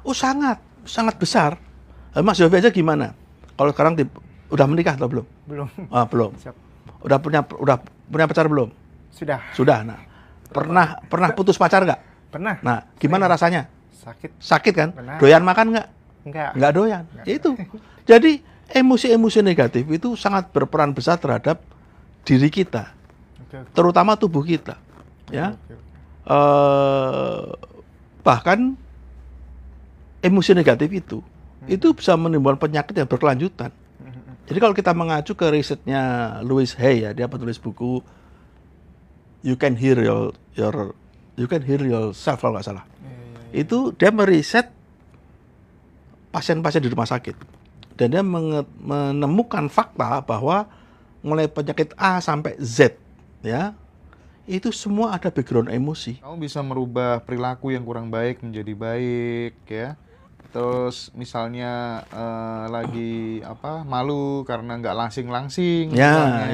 Oh sangat, sangat besar. Mas Yofi aja gimana? Kalau sekarang udah menikah atau belum? Belum. Belum. Siap. Udah punya pacar belum? Sudah. Sudah. Nah, pernah putus pacar nggak? Pernah. Nah, gimana rasanya? Sakit kan? Benar. Doyan makan nggak? Nggak doyan. Enggak. Itu. Jadi emosi-emosi negatif itu sangat berperan besar terhadap diri kita, terutama tubuh kita. Ya. Bahkan emosi negatif itu bisa menimbulkan penyakit yang berkelanjutan. Jadi kalau kita mengacu ke risetnya Louis Hay, ya, dia penulis buku You Can Heal Yourself kalau nggak salah. Itu dia meriset pasien-pasien di rumah sakit dan dia menemukan fakta bahwa mulai penyakit A sampai Z, ya, itu semua ada background emosi. Kamu bisa merubah perilaku yang kurang baik menjadi baik, ya. Terus misalnya lagi malu karena nggak langsing-langsing, Ya.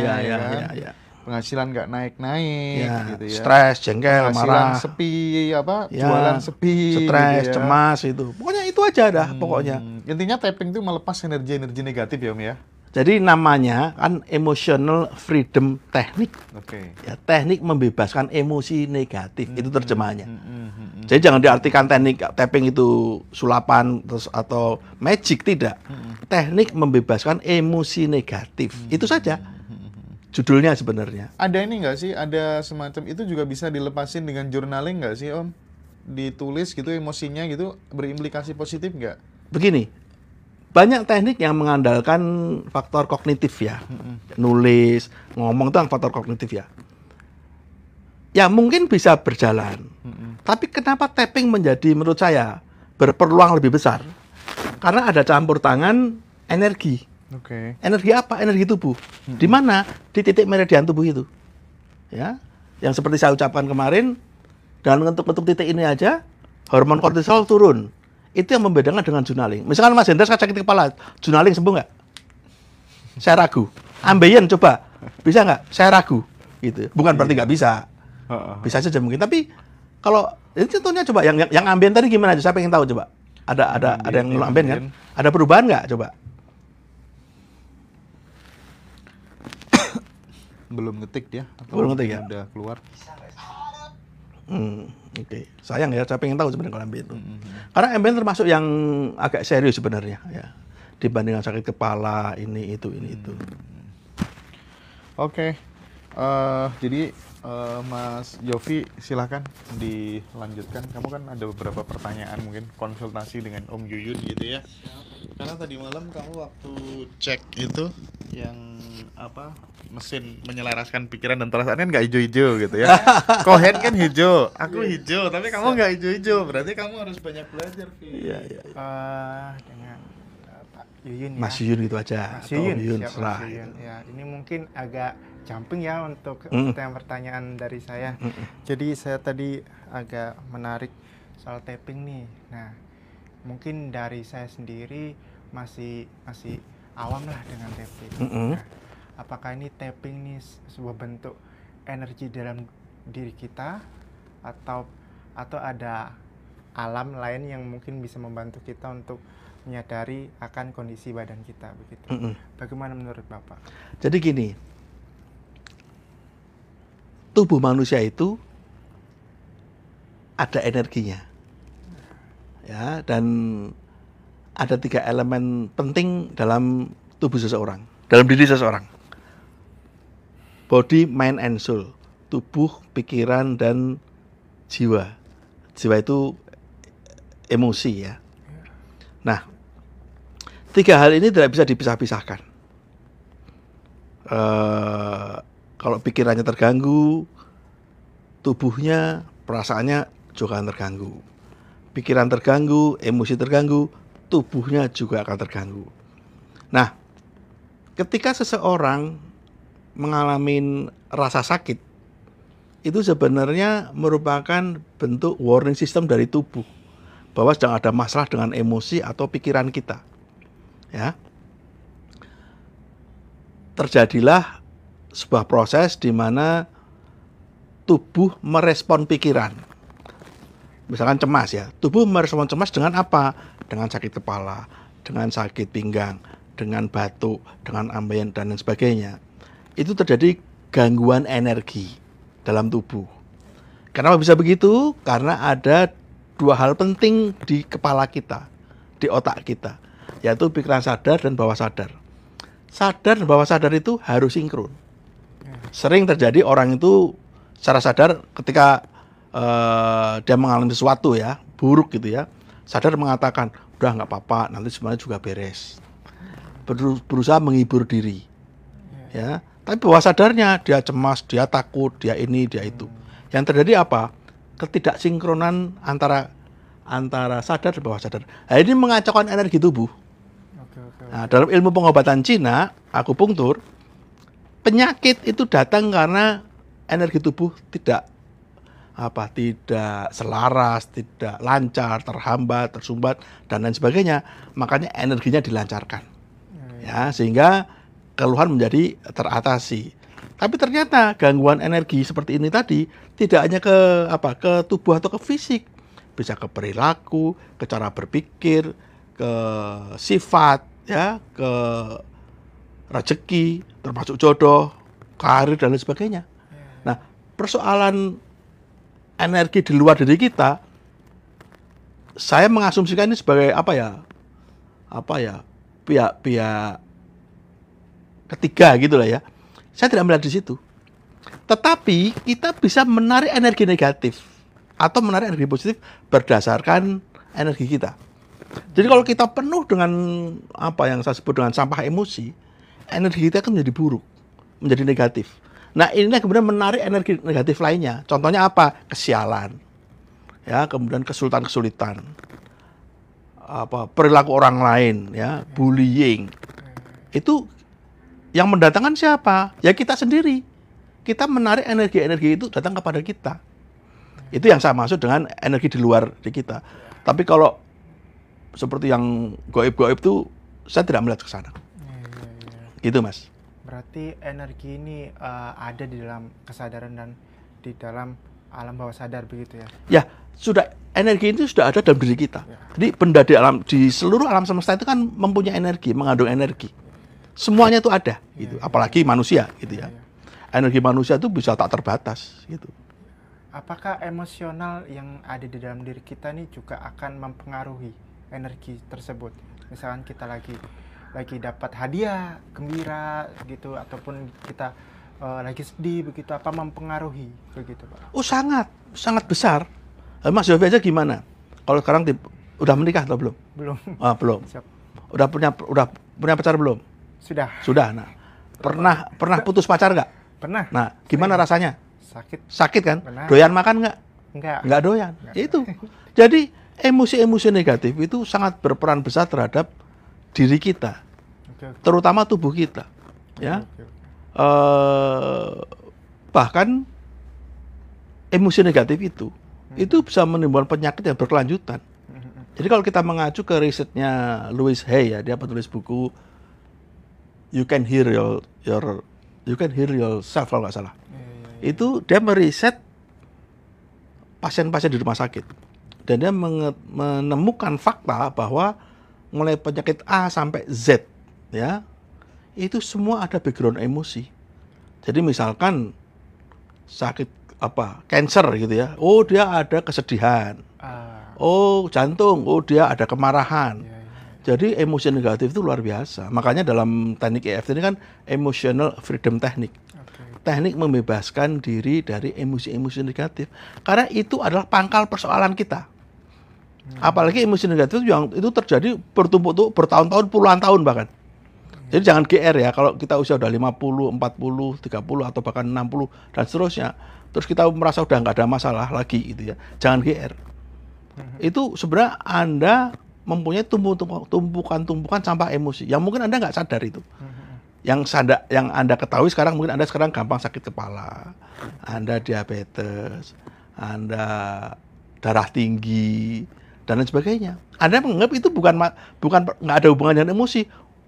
Penghasilan nggak naik-naik, Ya, gitu ya. Stres, jengkel, Penghasilan marah, sepi, ya, jualan sepi, stres, gitu ya. cemas itu. Pokoknya itu aja dah, pokoknya. Intinya tapping itu melepas energi-energi negatif ya, Om ya. Jadi namanya kan emotional freedom technique. Oke. Ya, teknik membebaskan emosi negatif, itu terjemahannya. Jadi jangan diartikan teknik tapping itu sulapan terus atau magic, tidak. Teknik membebaskan emosi negatif, itu saja judulnya sebenarnya. Ada ini nggak sih, ada semacam itu juga bisa dilepasin dengan journaling nggak sih, Om? Ditulis gitu emosinya gitu, berimplikasi positif nggak? Begini, banyak teknik yang mengandalkan faktor kognitif ya. Nulis, ngomong itu kan faktor kognitif ya. Ya mungkin bisa berjalan. Tapi kenapa tapping menjadi menurut saya berpeluang lebih besar? Karena ada campur tangan energi. Oke. Energi apa? Energi tubuh. Di mana? Di titik meridian tubuh itu. Ya, yang seperti saya ucapkan kemarin, dengan ngetuk-ngetuk titik ini aja, hormon kortisol turun. Itu yang membedakan dengan journaling. Misalkan Mas Hendra sakit kepala, journaling sembuh nggak? Saya ragu. Ambeien coba, bisa nggak? Saya ragu. Gitu. Bukan berarti nggak bisa. Bisa saja mungkin. Tapi kalau ini contohnya coba, yang ambien tadi gimana? Saya pengen tahu coba. Ada yang ambien kan? Ada perubahan nggak? Coba. Belum ngetik dia? Belum ngetik ya? Udah keluar. Oke. Sayang ya, saya pengen tahu sebenarnya kalau ambien itu. Karena ambien termasuk yang agak serius sebenarnya ya. Dibandingkan sakit kepala, ini itu. Oke. Jadi Mas Yofi silahkan dilanjutkan. Kamu kan ada beberapa pertanyaan, mungkin konsultasi dengan Om Yuyun gitu ya. Karena tadi malam kamu waktu cek itu yang mesin menyelaraskan pikiran dan perasaan kan nggak hijau-hijau gitu ya. Cohen kan hijau, aku hijau, tapi kamu nggak hijau-hijau. Berarti kamu harus banyak belajar, Vi. Iya. Dengan Pak Yuyun ya. Mas Yuyun gitu aja. Mas Yuyun, Yuyun, siap, serah. Mas Yuyun. Ya, ini mungkin agak jumping ya untuk pertanyaan dari saya. Jadi saya tadi agak menarik soal tapping nih. Nah, mungkin dari saya sendiri masih awam lah dengan tapping. Nah, apakah ini tapping ini sebuah bentuk energi dalam diri kita atau ada alam lain yang mungkin bisa membantu kita untuk menyadari akan kondisi badan kita begitu. Bagaimana menurut Bapak? Jadi gini, tubuh manusia itu ada energinya, ya, dan ada 3 elemen penting dalam tubuh seseorang, dalam diri seseorang. Body, mind, and soul. Tubuh, pikiran, dan jiwa. Jiwa itu emosi ya. Nah, 3 hal ini tidak bisa dipisah-pisahkan. Kalau pikirannya terganggu, tubuhnya, perasaannya juga akan terganggu. Pikiran terganggu, emosi terganggu, tubuhnya juga akan terganggu. Nah, ketika seseorang mengalami rasa sakit, itu sebenarnya merupakan bentuk warning system dari tubuh bahwa sedang ada masalah dengan emosi atau pikiran kita. Ya. Terjadilah sebuah proses di mana tubuh merespon pikiran. Misalkan cemas ya, tubuh merespon cemas dengan apa? Dengan sakit kepala, dengan sakit pinggang, dengan batuk, dengan ambeien dan lain sebagainya. Itu terjadi gangguan energi dalam tubuh. Kenapa bisa begitu? Karena ada dua hal penting di kepala kita, di otak kita, yaitu pikiran sadar dan bawah sadar. Sadar dan bawah sadar itu harus sinkron. Sering terjadi orang itu secara sadar ketika dia mengalami sesuatu ya, buruk gitu ya, sadar mengatakan, udah nggak apa-apa, nanti semuanya juga beres. Berusaha menghibur diri. Ya, tapi bawah sadarnya dia cemas, dia takut, dia ini, dia itu. Yang terjadi apa? Ketidaksinkronan antara sadar dan bawah sadar. Nah, ini mengacaukan energi tubuh. Nah, dalam ilmu pengobatan Cina, akupunktur, penyakit itu datang karena energi tubuh tidak selaras, tidak lancar, terhambat, tersumbat dan lain sebagainya. Makanya energinya dilancarkan. Ya, sehingga keluhan menjadi teratasi. Tapi ternyata gangguan energi seperti ini tadi tidak hanya ke tubuh atau ke fisik, bisa ke perilaku, ke cara berpikir, ke sifat, ya, ke rezeki, termasuk jodoh, karir dan lain sebagainya. Nah, persoalan energi di luar diri kita, saya mengasumsikan ini sebagai pihak ketiga gitu lah ya. Saya tidak melihat di situ. Tetapi kita bisa menarik energi negatif atau menarik energi positif berdasarkan energi kita. Jadi kalau kita penuh dengan apa yang saya sebut dengan sampah emosi, energi kita akan menjadi buruk, menjadi negatif. Nah, inilah kemudian menarik energi negatif lainnya. Contohnya apa? Kesialan. Ya, kemudian kesulitan-kesulitan. Perilaku orang lain, ya, bullying. Itu yang mendatangkan siapa? Ya kita sendiri. Kita menarik energi-energi itu datang kepada kita. Itu yang saya maksud dengan energi di luar di kita. Tapi kalau seperti yang goib-goib itu, saya tidak melihat ke sana. Gitu, Mas. Berarti energi ini ada di dalam kesadaran dan di dalam alam bawah sadar begitu ya? Ya, energi itu sudah ada dalam diri kita. Jadi benda di seluruh alam semesta itu kan mempunyai energi, mengandung energi. Semuanya itu ada, gitu. Apalagi manusia, gitu ya. Energi manusia itu bisa tak terbatas, gitu. Apakah emosional yang ada di dalam diri kita ini juga akan mempengaruhi energi tersebut? Misalkan kita lagi dapat hadiah, gembira, gitu, ataupun kita lagi sedih, begitu, apa mempengaruhi, begitu, Pak? Oh, sangat besar. Mas Yofi aja gimana? Kalau sekarang udah menikah atau belum? Belum. Belum. Siap. Udah punya pacar belum? Sudah. Nah, pernah putus pacar nggak? Pernah. Nah, gimana rasanya? Sakit kan? Pernah. Doyan makan nggak? Nggak Doyan. Itu. Jadi emosi-emosi negatif itu sangat berperan besar terhadap diri kita, terutama tubuh kita. Ya. Bahkan emosi negatif itu bisa menimbulkan penyakit yang berkelanjutan. Jadi kalau kita mengacu ke risetnya Louis Hay, ya, dia penulis buku You Can Heal Yourself kalau nggak salah. Itu dia meriset pasien-pasien di rumah sakit dan dia menemukan fakta bahwa mulai penyakit A sampai Z, ya, itu semua ada background emosi. Jadi misalkan sakit cancer gitu ya, dia ada kesedihan, jantung, dia ada kemarahan. Jadi emosi negatif itu luar biasa. Makanya dalam teknik EFT ini kan emotional freedom technique. Teknik membebaskan diri dari emosi-emosi negatif. Karena itu adalah pangkal persoalan kita. Apalagi emosi negatif itu terjadi bertumpuk-tumpuk bertahun-tahun, puluhan tahun bahkan. Jadi jangan GR ya, kalau kita usia udah 50, 40, 30 atau bahkan 60 dan seterusnya, terus kita merasa udah nggak ada masalah lagi gitu ya. Jangan GR. Itu sebenarnya Anda mempunyai tumpukan-tumpukan sampah emosi yang mungkin Anda nggak sadar itu. Yang Anda ketahui sekarang, mungkin Anda sekarang gampang sakit kepala, Anda diabetes, Anda darah tinggi dan lain sebagainya. Anda menganggap itu bukan nggak ada hubungan dengan emosi.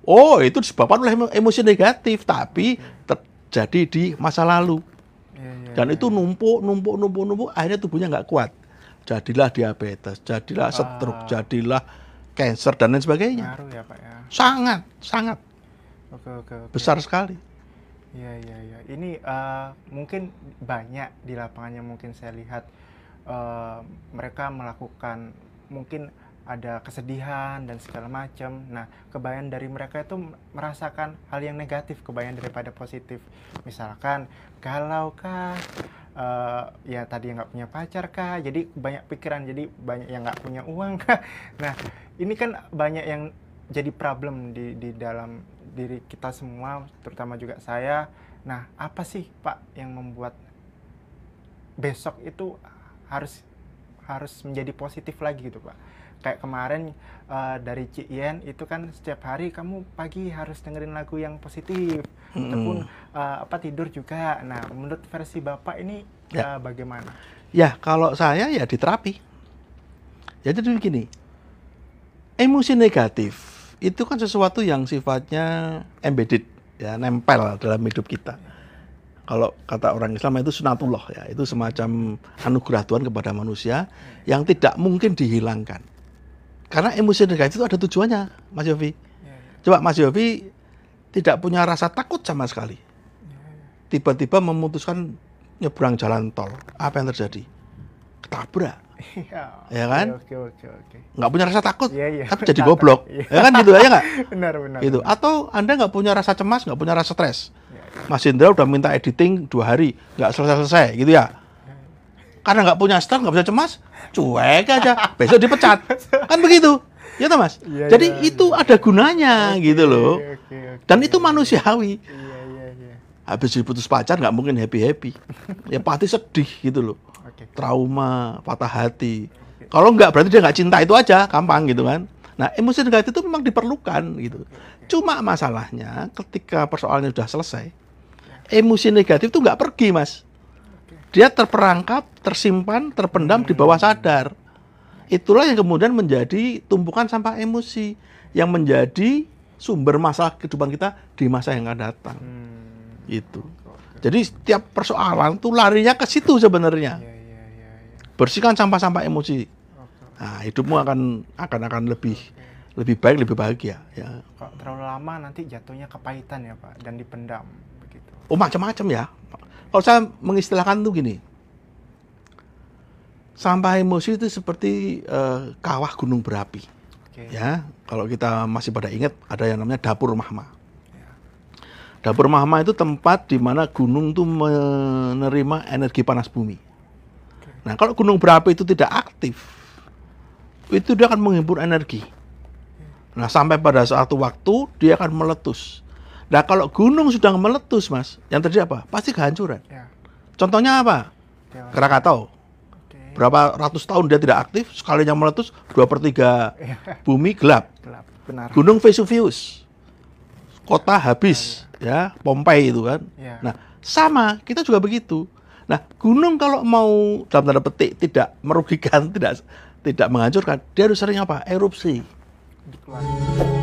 Oh, itu disebabkan oleh emosi negatif, tapi terjadi di masa lalu. Dan itu numpuk, akhirnya tubuhnya nggak kuat. jadilah diabetes, jadilah stroke, jadilah cancer dan lain sebagainya. Ngaruh ya Pak ya. Sangat Oke. besar sekali. Iya. Ini mungkin banyak di lapangannya mungkin saya lihat mereka melakukan mungkin ada kesedihan dan segala macam. Nah, kebanyakan dari mereka itu merasakan hal yang negatif kebanyakan daripada positif. Misalkan galau kah, ya tadi yang nggak punya pacar kah, jadi banyak pikiran, jadi banyak yang nggak punya uang kah. Nah, ini kan banyak yang jadi problem di dalam diri kita semua, terutama juga saya. Nah, apa sih Pak yang membuat besok itu harus menjadi positif lagi gitu Pak? Kayak kemarin dari Cik Yen itu kan setiap hari kamu pagi harus dengerin lagu yang positif, ataupun tidur juga. Nah, menurut versi Bapak ini bagaimana? Ya, kalau saya ya di terapi. Ya jadi begini, emosi negatif itu kan sesuatu yang sifatnya embedded, ya nempel dalam hidup kita. Kalau kata orang Islam itu sunatullah, ya itu semacam anugerah Tuhan kepada manusia yang tidak mungkin dihilangkan. Karena emosi negatif itu ada tujuannya, Mas Yofi. Coba Mas Yofi tidak punya rasa takut sama sekali. Tiba-tiba memutuskan nyebrang jalan tol, apa yang terjadi? Ketabrak. Ya kan? Oke. Nggak punya rasa takut, Iya. tapi jadi goblok. Ya kan gitu ya nggak? Benar. Gitu. Atau Anda nggak punya rasa cemas, nggak punya rasa stres. Iya. Mas Indra udah minta editing 2 hari, nggak selesai-selesai gitu ya. Karena nggak punya stres, nggak bisa cemas, cuek aja, besok dipecat. Kan begitu. Ya toh Mas? Iya, Jadi iya, itu ada gunanya gitu loh. Oke. Dan itu manusiawi. Iya. Habis diputus pacar nggak mungkin happy-happy. Ya pasti sedih gitu loh. Oke. Trauma, patah hati. Kalau nggak berarti dia nggak cinta itu aja, gampang gitu kan. Nah, emosi negatif itu memang diperlukan gitu. Cuma masalahnya ketika persoalannya sudah selesai, emosi negatif itu nggak pergi, Mas. Dia terperangkap, tersimpan, terpendam di bawah sadar. Itulah yang kemudian menjadi tumpukan sampah emosi yang menjadi sumber masalah kehidupan kita di masa yang akan datang. Itu. Jadi setiap persoalan tuh larinya ke situ sebenarnya. Iya. Bersihkan sampah-sampah emosi. Nah, hidupmu akan lebih baik, lebih bahagia. Ya. Kalau terlalu lama nanti jatuhnya kepahitan ya Pak, dan dipendam begitu. Oh macam-macam ya. Kalau saya mengistilahkan tuh gini, sampah emosi itu seperti kawah gunung berapi. Oke. Ya, kalau kita masih pada ingat ada yang namanya dapur mahma. Dapur mahma itu tempat di mana gunung tuh menerima energi panas bumi. Nah, kalau gunung berapi itu tidak aktif, itu dia akan menghimpun energi. Nah, sampai pada suatu waktu dia akan meletus. Nah, kalau gunung sudah meletus, Mas, yang terjadi apa? Pasti kehancuran. Ya. Contohnya apa? Krakatau. Oke. Berapa ratus tahun dia tidak aktif, sekalinya meletus, 2/3 bumi gelap. Gelap, benar. Gunung Vesuvius, kota habis, ya, Pompei itu kan. Ya. Nah, sama, kita juga begitu. Nah, gunung kalau mau dalam tanda petik tidak merugikan, tidak menghancurkan, dia harus sering apa? Erupsi. Dikeluarkan.